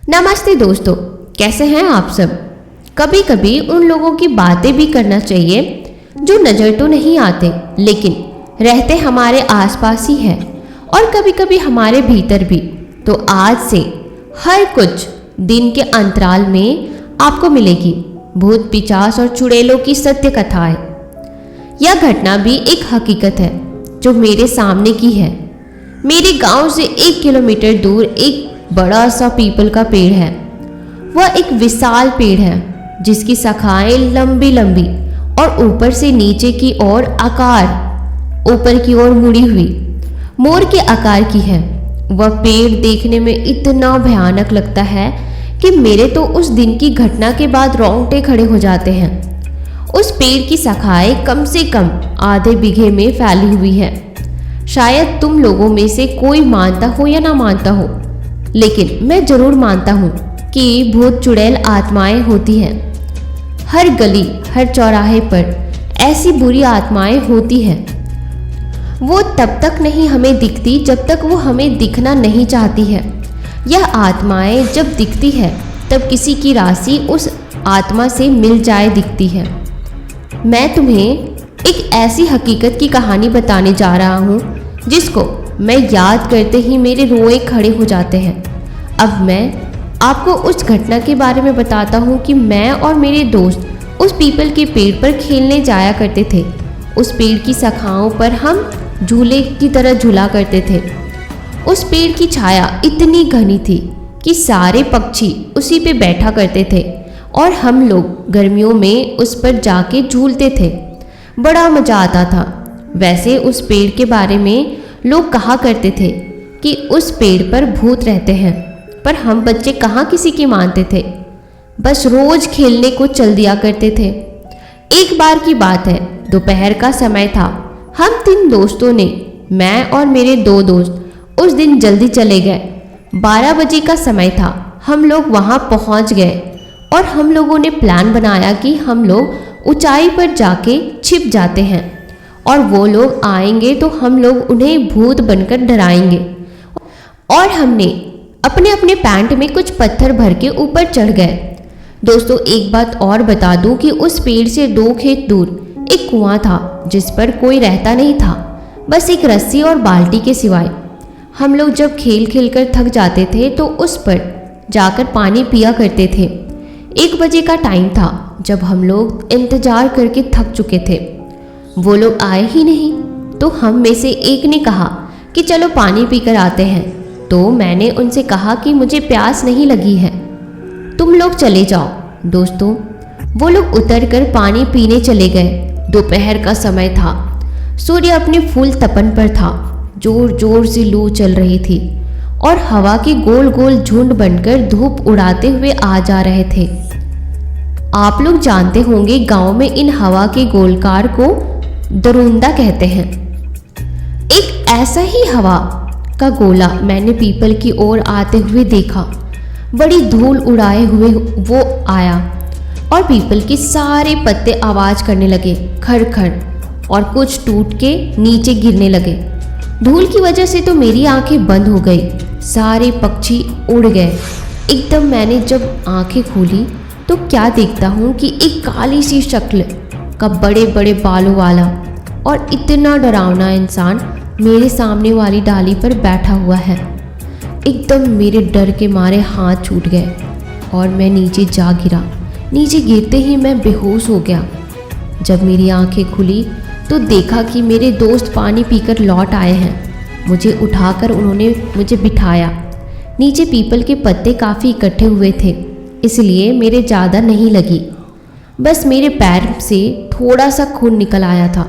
नमस्ते दोस्तों, कैसे हैं आप सब। कभी कभी उन लोगों की बातें भी करना चाहिए जो नज़र तो नहीं आते लेकिन रहते हमारे आसपास ही हैं और कभी कभी हमारे भीतर भी। तो आज से हर कुछ दिन के अंतराल में आपको मिलेगी भूत पिशाच और चुड़ैलों की सत्य कथाएं। यह घटना भी एक हकीकत है जो मेरे सामने की है। मेरे गांव से 1 किलोमीटर दूर एक बड़ा सा पीपल का पेड़ है। वह एक विशाल पेड़ है जिसकी शाखाएं लंबी लंबी और ऊपर से नीचे की ओर ऊपर की ओर मुड़ी हुई मोर के आकार की है। वह पेड़ देखने में इतना भयानक लगता है कि मेरे तो उस दिन की घटना के बाद रोंगटे खड़े हो जाते हैं। उस पेड़ की शाखाएं कम से कम आधे बीघे में फैली हुई है। शायद तुम लोगों में से कोई मानता हो या ना मानता हो, लेकिन मैं जरूर मानता हूँ कि भूत चुड़ैल आत्माएं होती हैं। हर गली हर चौराहे पर ऐसी बुरी आत्माएं होती हैं। वो तब तक नहीं हमें दिखती जब तक वो हमें दिखना नहीं चाहती है। यह आत्माएं जब दिखती है तब किसी की राशि उस आत्मा से मिल जाए दिखती है। मैं तुम्हें एक ऐसी हकीकत की कहानी बताने जा रहा हूँ जिसको मैं याद करते ही मेरे रोए खड़े हो जाते हैं। अब मैं आपको उस घटना के बारे में बताता हूँ कि मैं और मेरे दोस्त उस पीपल के पेड़ पर खेलने जाया करते थे। उस पेड़ की शाखाओं पर हम झूले की तरह झूला करते थे। उस पेड़ की छाया इतनी घनी थी कि सारे पक्षी उसी पे बैठा करते थे और हम लोग गर्मियों में उस पर जाके झूलते थे। बड़ा मज़ा आता था। वैसे उस पेड़ के बारे में लोग कहा करते थे कि उस पेड़ पर भूत रहते हैं, पर हम बच्चे कहाँ किसी की मानते थे। बस रोज खेलने को चल दिया करते थे। एक बार की बात है, दोपहर का समय था। हम 3 दोस्तों ने, मैं और मेरे 2 दोस्त उस दिन जल्दी चले गए। 12 बजे का समय था। हम लोग वहाँ पहुँच गए और हम लोगों ने प्लान बनाया कि हम लोग ऊंचाई पर जाके छिप जाते हैं और वो लोग आएंगे तो हम लोग उन्हें भूत बनकर डराएंगे। और हमने अपने अपने पैंट में कुछ पत्थर भर के ऊपर चढ़ गए। दोस्तों, एक बात और बता दूं कि उस पेड़ से 2 खेत दूर एक कुआं था जिस पर कोई रहता नहीं था, बस एक रस्सी और बाल्टी के सिवाय। हम लोग जब खेल खेल कर थक जाते थे तो उस पर जाकर पानी पिया करते थे। 1 बजे का टाइम था जब हम लोग इंतजार करके थक चुके थे। वो लोग आए ही नहीं तो हम में से एक ने कहा कि चलो पानी पीकर आते हैं। तो मैंने उनसे कहा कि मुझे प्यास नहीं लगी है, तुम लोग चले जाओ। दोस्तों, वो लोग उतरकर पानी पीने चले गए। दोपहर का समय था। सूर्य अपने फुल तपन पर था। जोर जोर से लू चल रही थी और हवा के गोल गोल झुंड बनकर धूप उड़ाते हुए आ जा रहे थे। आप लोग जानते होंगे, गांव में इन हवा के गोलकार को दरुंदा कहते हैं। एक ऐसा ही हवा का गोला मैंने पीपल की ओर आते हुए देखा। बड़ी धूल उड़ाए हुए वो आया और पीपल के सारे पत्ते आवाज करने लगे, खड़ खड़, और कुछ टूट के नीचे गिरने लगे। धूल की वजह से तो मेरी आंखें बंद हो गई। सारे पक्षी उड़ गए। एकदम मैंने जब आंखें खोली तो क्या देखता हूँ कि एक काली सी शक्ल का बड़े बड़े बालों वाला और इतना डरावना इंसान मेरे सामने वाली डाली पर बैठा हुआ है। एकदम मेरे डर के मारे हाथ छूट गए और मैं नीचे जा गिरा। नीचे गिरते ही मैं बेहोश हो गया। जब मेरी आंखें खुली तो देखा कि मेरे दोस्त पानी पीकर लौट आए हैं। मुझे उठाकर उन्होंने मुझे बिठाया। नीचे पीपल के पत्ते काफ़ी इकट्ठे हुए थे, इसलिए मेरे ज़्यादा नहीं लगी। बस मेरे पैर से थोड़ा सा खून निकल आया था।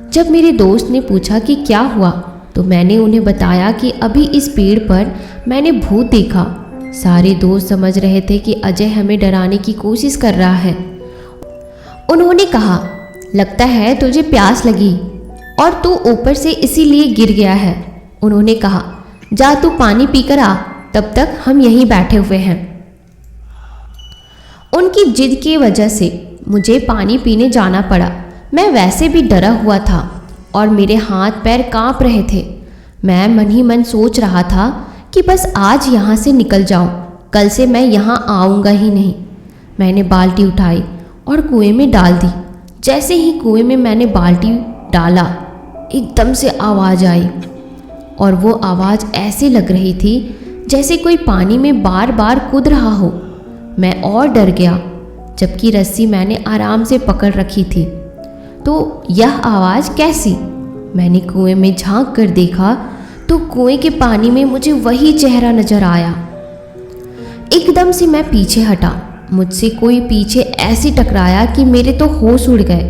जब मेरे दोस्त ने पूछा कि क्या हुआ तो मैंने उन्हें बताया कि अभी इस पेड़ पर मैंने भूत देखा। सारे दोस्त समझ रहे थे कि अजय हमें डराने की कोशिश कर रहा है। उन्होंने कहा, लगता है तुझे प्यास लगी और तू ऊपर से इसीलिए गिर गया है। उन्होंने कहा, जा तू पानी पीकर आ, तब तक हम यहीं बैठे हुए हैं। उनकी जिद की वजह से मुझे पानी पीने जाना पड़ा। मैं वैसे भी डरा हुआ था और मेरे हाथ पैर कांप रहे थे। मैं मन ही मन सोच रहा था कि बस आज यहाँ से निकल जाऊं, कल से मैं यहाँ आऊँगा ही नहीं। मैंने बाल्टी उठाई और कुएं में डाल दी। जैसे ही कुएं में मैंने बाल्टी डाला, एकदम से आवाज़ आई और वो आवाज़ ऐसे लग रही थी जैसे कोई पानी में बार बार कूद रहा हो। मैं और डर गया, जबकि रस्सी मैंने आराम से पकड़ रखी थी। तो यह आवाज़ कैसी? मैंने कुएं में झांक कर देखा तो कुएं के पानी में मुझे वही चेहरा नजर आया। एकदम से मैं पीछे हटा। मुझसे कोई पीछे ऐसे टकराया कि मेरे तो होश उड़ गए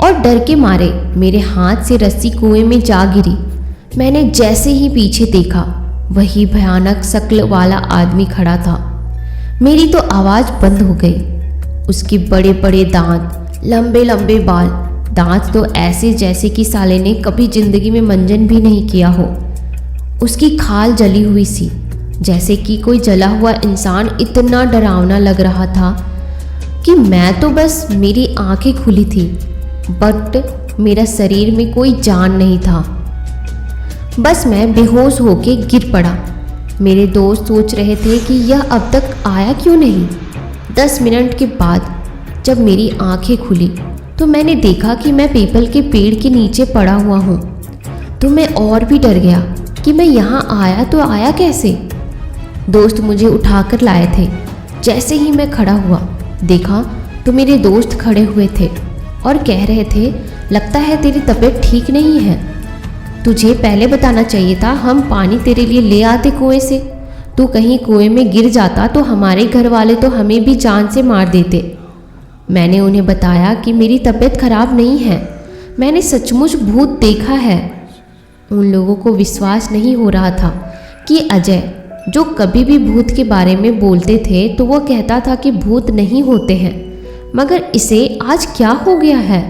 और डर के मारे मेरे हाथ से रस्सी कुएं में जा गिरी। मैंने जैसे ही पीछे देखा, वही भयानक शक्ल वाला आदमी खड़ा था। मेरी तो आवाज़ बंद हो गई। उसके बड़े बड़े दांत, लंबे लंबे बाल, दांत तो ऐसे जैसे कि साले ने कभी जिंदगी में मंजन भी नहीं किया हो। उसकी खाल जली हुई सी, जैसे कि कोई जला हुआ इंसान। इतना डरावना लग रहा था कि मैं तो बस मेरी आंखें खुली थी, बट मेरा शरीर में कोई जान नहीं था। बस मैं बेहोश होके गिर पड़ा। मेरे दोस्त सोच रहे थे कि यह अब तक आया क्यों नहीं। 10 मिनट के बाद जब मेरी आंखें खुली तो मैंने देखा कि मैं पीपल के पेड़ के नीचे पड़ा हुआ हूँ। तो मैं और भी डर गया कि मैं यहाँ आया तो आया कैसे। दोस्त मुझे उठाकर लाए थे। जैसे ही मैं खड़ा हुआ, देखा तो मेरे दोस्त खड़े हुए थे और कह रहे थे, लगता है तेरी तबीयत ठीक नहीं है। तुझे पहले बताना चाहिए था, हम पानी तेरे लिए ले आते कुएं से। तू कहीं कुएं में गिर जाता तो हमारे घर वाले तो हमें भी जान से मार देते। मैंने उन्हें बताया कि मेरी तबीयत खराब नहीं है, मैंने सचमुच भूत देखा है। उन लोगों को विश्वास नहीं हो रहा था कि अजय, जो कभी भी भूत के बारे में बोलते थे तो वो कहता था कि भूत नहीं होते हैं, मगर इसे आज क्या हो गया है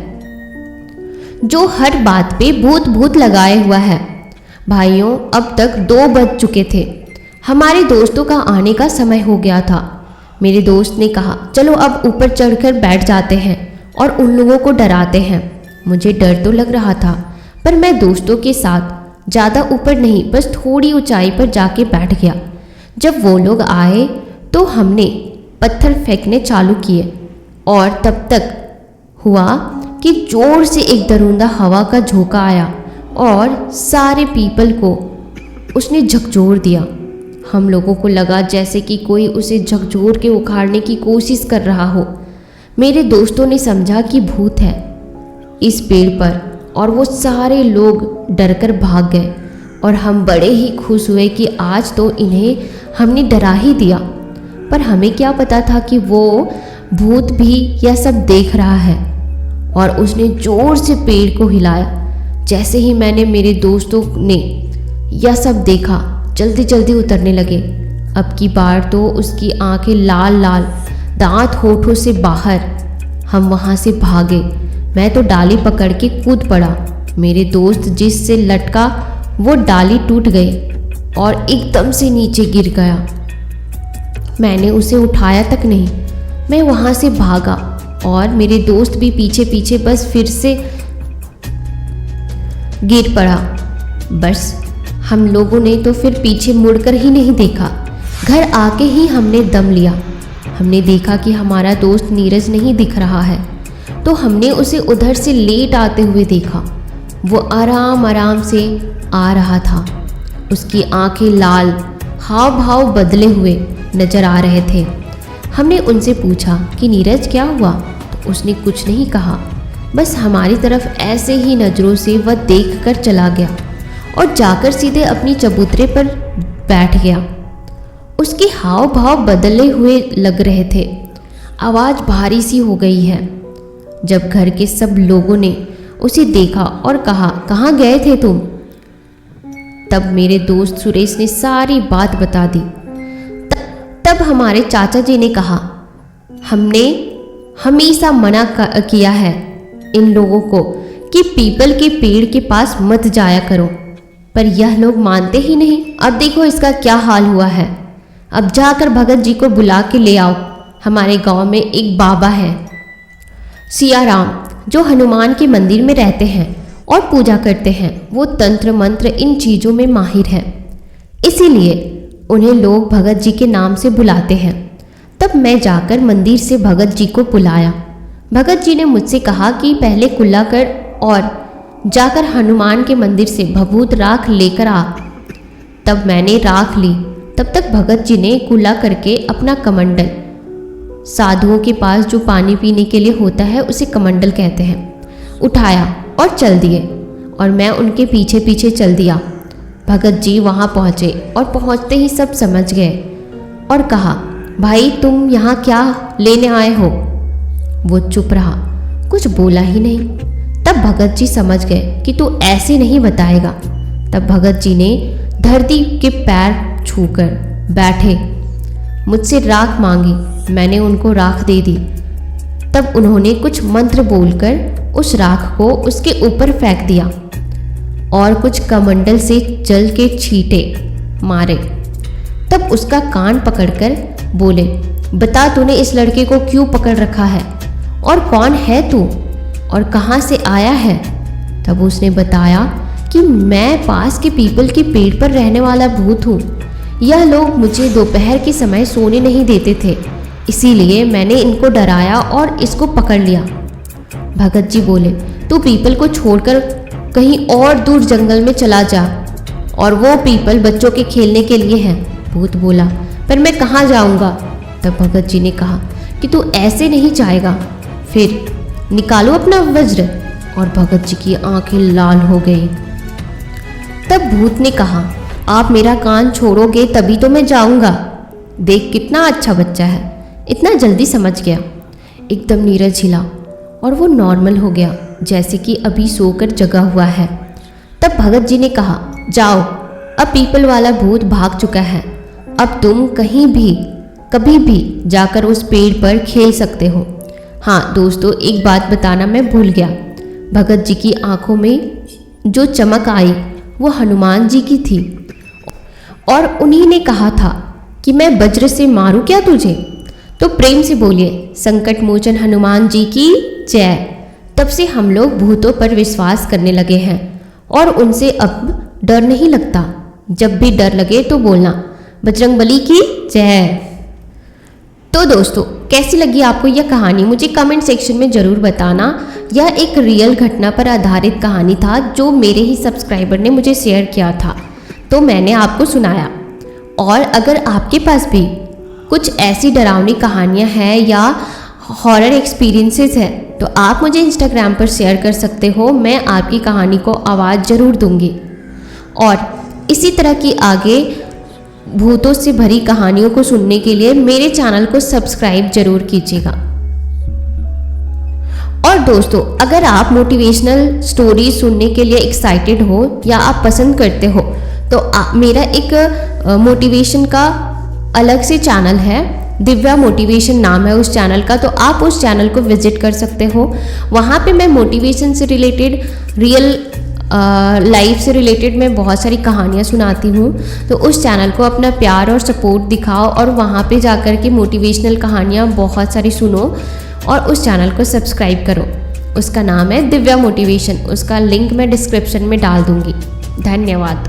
जो हर बात पे भूत भूत लगाए हुआ है। भाइयों, अब तक 2 बज चुके थे। हमारे दोस्तों का आने का समय हो गया था। मेरे दोस्त ने कहा, चलो अब ऊपर चढ़कर बैठ जाते हैं और उन लोगों को डराते हैं। मुझे डर तो लग रहा था, पर मैं दोस्तों के साथ ज़्यादा ऊपर नहीं, बस थोड़ी ऊंचाई पर जाके बैठ गया। जब वो लोग आए तो हमने पत्थर फेंकने चालू किए और तब तक हुआ कि जोर से एक दरूंदा हवा का झोंका आया और सारे पीपल को उसने झकझोर दिया। हम लोगों को लगा जैसे कि कोई उसे झकझोर के उखाड़ने की कोशिश कर रहा हो। मेरे दोस्तों ने समझा कि भूत है इस पेड़ पर और वो सारे लोग डरकर भाग गए और हम बड़े ही खुश हुए कि आज तो इन्हें हमने डरा ही दिया। पर हमें क्या पता था कि वो भूत भी यह सब देख रहा है। और उसने जोर से पेड़ को हिलाया। जैसे ही मैंने मेरे दोस्तों ने यह सब देखा, जल्दी जल्दी उतरने लगे। अब की बार तो उसकी आंखें लाल लाल, दांत होठों से बाहर। हम वहाँ से भागे। मैं तो डाली पकड़ के कूद पड़ा। मेरे दोस्त जिससे लटका वो डाली टूट गई और एकदम से नीचे गिर गया। मैंने उसे उठाया तक नहीं। मैं वहाँ से भागा और मेरे दोस्त भी पीछे पीछे, बस फिर से गिर पड़ा। बस हम लोगों ने तो फिर पीछे मुड़कर ही नहीं देखा। घर आके ही हमने दम लिया। हमने देखा कि हमारा दोस्त नीरज नहीं दिख रहा है, तो हमने उसे उधर से लेट आते हुए देखा। वो आराम आराम से आ रहा था। उसकी आंखें लाल, हाव भाव बदले हुए नजर आ रहे थे। हमने उनसे पूछा कि नीरज क्या हुआ, तो उसने कुछ नहीं कहा। बस हमारी तरफ ऐसे ही नज़रों से वह देख कर चला गया और जाकर सीधे अपनी चबूतरे पर बैठ गया। उसके हाव भाव बदले हुए लग रहे थे। आवाज़ भारी सी हो गई है। जब घर के सब लोगों ने उसे देखा और कहा, कहाँ गए थे तुम? तब मेरे दोस्त सुरेश ने सारी बात बता दी। तब हमारे चाचा जी ने कहा, हमने हमेशा मना किया है इन लोगों को कि पीपल के पेड़ के पास मत जाया करो, पर यह लोग मानते ही नहीं। अब देखो इसका क्या हाल हुआ है। अब जाकर भगत जी को बुला के ले आओ। हमारे गांव में एक बाबा है सियाराम, जो हनुमान के मंदिर में रहते हैं और पूजा करते हैं। वो तंत्र मंत्र इन चीज़ों में माहिर हैं, इसीलिए उन्हें लोग भगत जी के नाम से बुलाते हैं। तब मैं जाकर मंदिर से भगत जी को बुलाया। भगत जी ने मुझसे कहा कि पहले कुल्ला कर और जाकर हनुमान के मंदिर से भभूत राख लेकर आ। तब मैंने राख ली। तब तक भगत जी ने कुल्ला करके अपना कमंडल, साधुओं के पास जो पानी पीने के लिए होता है उसे कमंडल कहते हैं, उठाया और चल दिए और मैं उनके पीछे पीछे चल दिया। भगत जी वहाँ पहुँचे और पहुँचते ही सब समझ गए और कहा, भाई तुम यहाँ क्या लेने आए हो? वो चुप रहा, कुछ बोला ही नहीं। तब भगत जी समझ गए कि तू ऐसे नहीं बताएगा। तब भगत जी ने धरती के पैर छूकर बैठे मुझसे राख मांगी। मैंने उनको राख दे दी। तब उन्होंने कुछ मंत्र बोलकर उस राख को उसके ऊपर फेंक दिया और कुछ कमंडल से जल के छींटे मारे। तब उसका कान पकड़कर बोले, बता तूने इस लड़के को क्यों पकड़ रखा है और कौन है तू और कहाँ से आया है? तब उसने बताया कि मैं पास के पीपल के पेड़ पर रहने वाला भूत हूँ। यह लोग मुझे दोपहर के समय सोने नहीं देते थे, इसीलिए मैंने इनको डराया और इसको पकड़ लिया। भगत जी बोले, तू पीपल को छोड़कर कहीं और दूर जंगल में चला जा और वो पीपल बच्चों के खेलने के लिए है। भूत बोला, पर मैं कहाँ जाऊँगा? तब भगत जी ने कहा कि तू ऐसे नहीं जाएगा, फिर निकालो अपना वज्र। और भगत जी की आंखें लाल हो गई। तब भूत ने कहा, आप मेरा कान छोड़ोगे तभी तो मैं जाऊंगा। देख कितना अच्छा बच्चा है, इतना जल्दी समझ गया। एकदम नीरज हिला और वो नॉर्मल हो गया, जैसे कि अभी सोकर जगा हुआ है। तब भगत जी ने कहा, जाओ, अब पीपल वाला भूत भाग चुका है। अब तुम कहीं भी कभी भी जाकर उस पेड़ पर खेल सकते हो। हाँ दोस्तों, एक बात बताना मैं भूल गया। भगत जी की आंखों में जो चमक आई वो हनुमान जी की थी और उन्हीं ने कहा था कि मैं वज्र से मारूं क्या तुझे? तो प्रेम से बोलिए, संकट मोचन हनुमान जी की जय। तब से हम लोग भूतों पर विश्वास करने लगे हैं और उनसे अब डर नहीं लगता। जब भी डर लगे तो बोलना, बजरंगबली की जय। तो दोस्तों, कैसी लगी आपको यह कहानी? मुझे कमेंट सेक्शन में ज़रूर बताना। यह एक रियल घटना पर आधारित कहानी था जो मेरे ही सब्सक्राइबर ने मुझे शेयर किया था, तो मैंने आपको सुनाया। और अगर आपके पास भी कुछ ऐसी डरावनी कहानियाँ हैं या हॉरर एक्सपीरियंसेस हैं तो आप मुझे इंस्टाग्राम पर शेयर कर सकते हो। मैं आपकी कहानी को आवाज़ ज़रूर दूंगी। और इसी तरह की आगे भूतों से भरी कहानियों को सुनने के लिए मेरे चैनल को सब्सक्राइब जरूर कीजिएगा। और दोस्तों, अगर आप मोटिवेशनल स्टोरी सुनने के लिए एक्साइटेड हो या आप पसंद करते हो तो मेरा एक मोटिवेशन का अलग से चैनल है, दिव्या मोटिवेशन नाम है उस चैनल का, तो आप उस चैनल को विजिट कर सकते हो। वहाँ पे मैं मोटिवेशन से रिलेटेड, रियल लाइफ से रिलेटेड मैं बहुत सारी कहानियाँ सुनाती हूँ। तो उस चैनल को अपना प्यार और सपोर्ट दिखाओ और वहाँ पे जाकर के मोटिवेशनल कहानियाँ बहुत सारी सुनो और उस चैनल को सब्सक्राइब करो। उसका नाम है दिव्या मोटिवेशन। उसका लिंक मैं डिस्क्रिप्शन में डाल दूँगी। धन्यवाद।